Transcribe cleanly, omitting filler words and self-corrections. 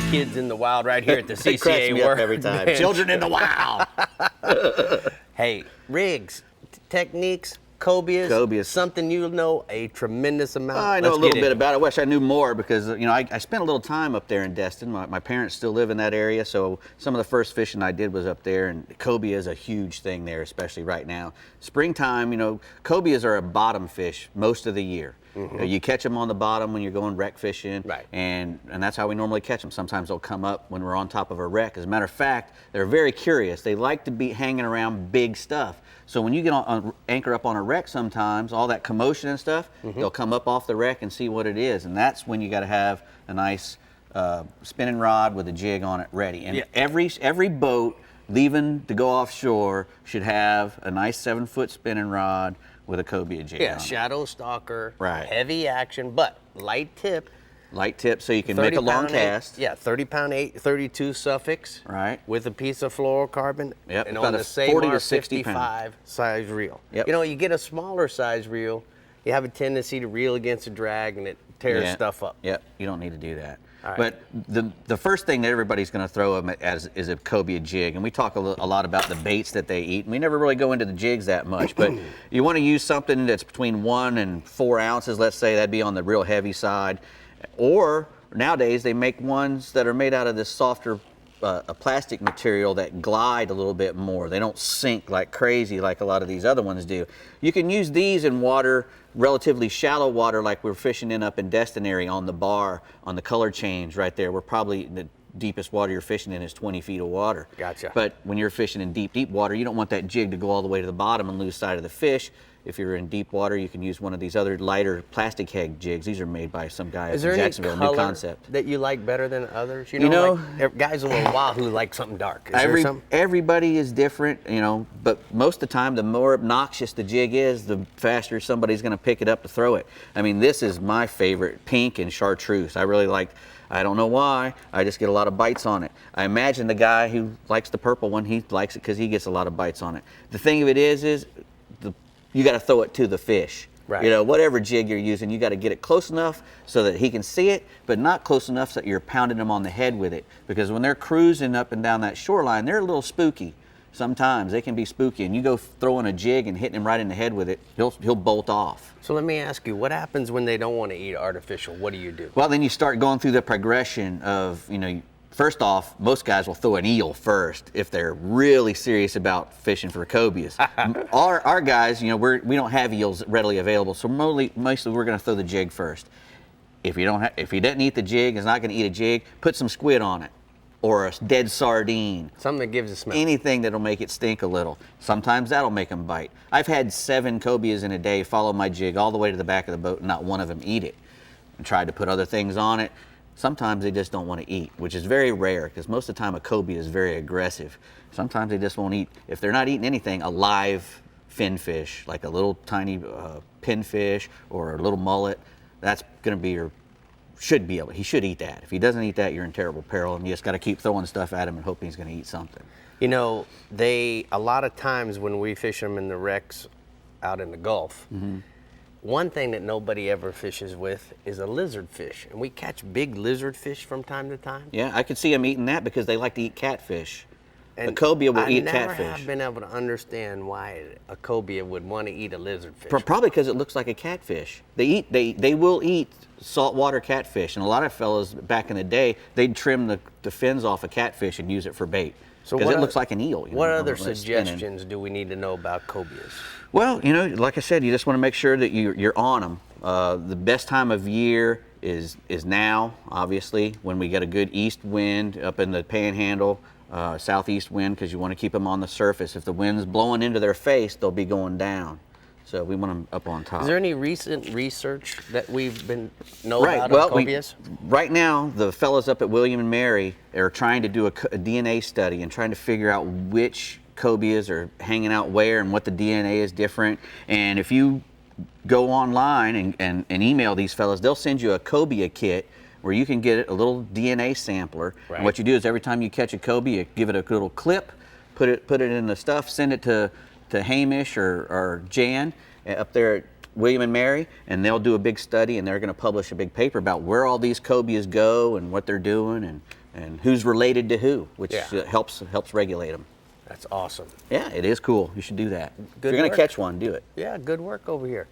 kids in the wild right here at the It cracks CCA me up work. every time. Man. Children in the wild. Hey, rigs, techniques, Cobias, Cobias. something you know a tremendous amount. I know Let's a little get bit into about it. I wish I knew more because, you know, I spent a little time up there in Destin. My parents still live in that area, so some of the first fishing I did was up there, and cobia is a huge thing there, especially right now. Springtime, you know, cobias are a bottom fish most of the year. You catch them on the bottom when you're going wreck fishing, Right. and that's how we normally catch them. Sometimes they'll come up when we're on top of a wreck. As a matter of fact, they're very curious. They like to be hanging around big stuff. So when you get on anchor up on a wreck sometimes, all that commotion and stuff, they'll come up off the wreck and see what it is. And that's when you got to have a nice spinning rod with a jig on it ready. And every boat leaving to go offshore should have a nice 7-foot spinning rod with a cobia jig on it. shadow stalker, Right. heavy action, but light tip. Light tip so you can make a long cast. 30-pound 832 suffix. Right. With a piece of fluorocarbon. Yep, And about on a the same 40 to 60 pound. 55 size reel. Yep. You know, you get a smaller size reel, you have a tendency to reel against a drag and it tears stuff up. Yep, you don't need to do that. All right. But the first thing that everybody's going to throw them as is a cobia jig, and we talk a lot about the baits that they eat, and we never really go into the jigs that much, but you want to use something that's between 1 and 4 ounces, let's say. That'd be on the real heavy side. Or nowadays they make ones that are made out of this softer a plastic material that glide a little bit more. They don't sink like crazy like a lot of these other ones do. You can use these in water, relatively shallow water, like we're fishing in up in Destin area on the bar, on the color change right there. We're probably the deepest water you're fishing in is 20 feet of water. Gotcha. But when you're fishing in deep water, you don't want that jig to go all the way to the bottom and lose sight of the fish. If you're in deep water, you can use one of these other lighter plastic head jigs. These are made by some guy Is in there any Jacksonville, color new concept. that you like better than others? You know, like, guys in a while who like something dark. Is there something? Everybody is different, you know, but most of the time, the more obnoxious the jig is, the faster somebody's going to pick it up to throw it. I mean, this is my favorite, pink and chartreuse. I really like. I don't know why. I just get a lot of bites on it. I imagine the guy who likes the purple one, he likes it because he gets a lot of bites on it. The thing of it is you got to throw it to the fish. Right. You know, whatever jig you're using, you got to get it close enough so that he can see it, but not close enough so that you're pounding him on the head with it. Because when they're cruising up and down that shoreline, they're a little spooky. Sometimes they can be spooky, and you go throwing a jig and hitting him right in the head with it, he'll bolt off. So let me ask you, what happens when they don't want to eat artificial? What do you do? Well, then you start going through the progression of, you know, first off, most guys will throw an eel first if they're really serious about fishing for cobias. our guys, you know, we don't have eels readily available, so mostly we're going to throw the jig first. If he doesn't eat the jig, is not going to eat a jig, put some squid on it, or a dead sardine. Something that gives a smell. Anything that'll make it stink a little. Sometimes that'll make them bite. I've had 7 cobias in a day follow my jig all the way to the back of the boat and not one of them eat it. And tried to put other things on it. Sometimes they just don't want to eat, which is very rare because most of the time a cobia is very aggressive. Sometimes they just won't eat. If they're not eating anything, a live fin fish, like a little tiny pinfish or a little mullet, that's going to be he should eat that. If he doesn't eat that, you're in terrible peril, and you just got to keep throwing stuff at him and hoping he's going to eat something. You know, a lot of times when we fish them in the wrecks out in the Gulf, one thing that nobody ever fishes with is a lizard fish. And we catch big lizard fish from time to time. Yeah, I could see them eating that because they like to eat catfish. And a cobia will eat catfish. I never have been able to understand why a cobia would want to eat a lizard fish. Probably because it looks like a catfish. They will eat saltwater catfish, and a lot of fellas back in the day, they'd trim the fins off a catfish and use it for bait. Because it looks like an eel. What other suggestions do we need to know about cobias? Well, you know, like I said, you just want to make sure that you're on them. The best time of year is now, obviously, when we get a good east wind up in the panhandle, southeast wind, because you want to keep them on the surface. If the wind's blowing into their face, they'll be going down. So we want them up on top. Is there any recent research that we've know about on cobias? Right now, the fellows up at William and Mary are trying to do a DNA study and trying to figure out which cobias are hanging out where and what the DNA is different. And if you go online and email these fellows, they'll send you a cobia kit where you can get a little DNA sampler. Right. And what you do is every time you catch a cobia, give it a little clip, put it in the stuff, send it to Hamish or Jan up there at William and Mary, and they'll do a big study, and they're going to publish a big paper about where all these cobias go and what they're doing, and and who's related to who, which Yeah. helps regulate them. That's awesome. Yeah, it is cool. You should do that. Good if you're going work. to catch one, do it. Yeah, good work over here.